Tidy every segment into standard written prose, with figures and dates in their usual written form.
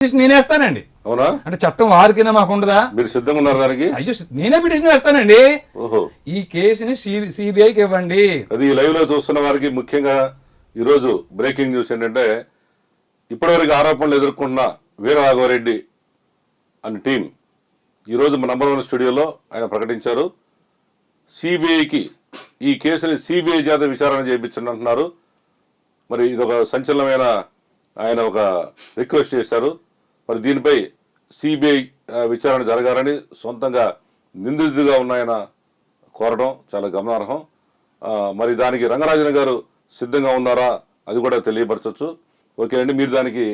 నేనే వేస్తానండి. అవునా? అంటే చట్టం వారికైనా మాకు ఉండదా? మీరు సిద్ధంగా ఉన్నారు దానికి? అయ్యో నేనే పిటిషన్ వేస్తానండి. ఓహో, ఈ కేసుని సిబిఐకి ఇవ్వండి. అది లైవ్ లో చూస్తున్న వారికి ముఖ్యంగా ఈరోజు బ్రేకింగ్ న్యూస్ ఏంటంటే, ఇప్పటివరకు ఆరోపణలు ఎదుర్కొన్న వీరరాఘవరెడ్డి అని టీం ఈరోజు మా నంబర్ 1 స్టూడియోలో ఆయన ప్రకటించారు. సిబిఐకి ఈ కేసుని సిబిఐ చేత విచారణ చేయించండి అంటున్నారు. మరి ఇది ఒక సంచలనమైన ఆయన ఒక రిక్వెస్ట్ చేశారు. మరి దీనిపై సిబిఐ విచారణ జరగాలని సొంతంగా నిందితుడిగా ఉన్న ఆయన కోరడం చాలా గమనార్హం. మరి దానికి రంగరాజన్ గారు సిద్ధంగా ఉన్నారా అది కూడా తెలియపరచవచ్చు. ఓకే అండి, మీరు దానికి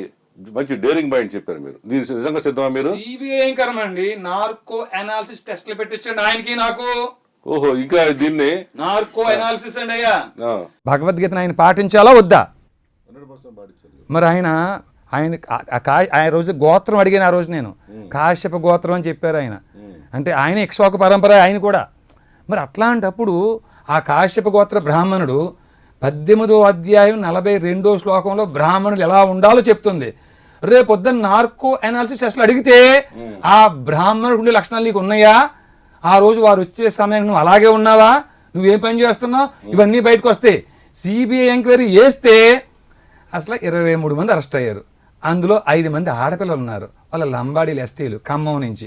మంచి డేరింగ్ మైండ్ చెప్పారు. మీరు దీనికి నిజంగా సిద్ధమా? మీరు సిబిఐ ఏం కరమండి, నార్కో అనాలిసిస్ టెస్ట్లు పెట్టించండి ఆయనకి నాకు. ఓహో, ఇంకా దీన్ని నార్కో అనాలిసిస్ అండి అయ్యా. భగవద్గీతను ఆయన పాటించాలా వద్దా? మరి ఆయన రోజు గోత్రం అడిగాను. ఆ రోజు నేను కాశ్యప గోత్రం అని చెప్పారు ఆయన. అంటే ఆయన ఇక్ష్వాకు పరంపర ఆయన కూడా. మరి అట్లాంటప్పుడు ఆ కాశ్యప గోత్ర బ్రాహ్మణుడు 18వ అధ్యాయం 42వ శ్లోకంలో బ్రాహ్మణులు ఎలా ఉండాలో చెప్తుంది. రేపొద్దున నార్కో అనాలిసిస్ అసలు అడిగితే ఆ బ్రాహ్మణుడు ఉండే లక్షణాలు నీకు ఉన్నాయా? ఆ రోజు వారు వచ్చే సమయానికి నువ్వు అలాగే ఉన్నావా? నువ్వేం పని చేస్తున్నావు? ఇవన్నీ బయటకు వస్తాయి. సిబిఐ ఎంక్వైరీ చేస్తే అసలు 23 మంది అరెస్ట్ అయ్యారు. అందులో 5 మంది ఆడపిల్లలు ఉన్నారు. వాళ్ళ లంబాడీలు, ఎస్టీలు, ఖమ్మం నుంచి.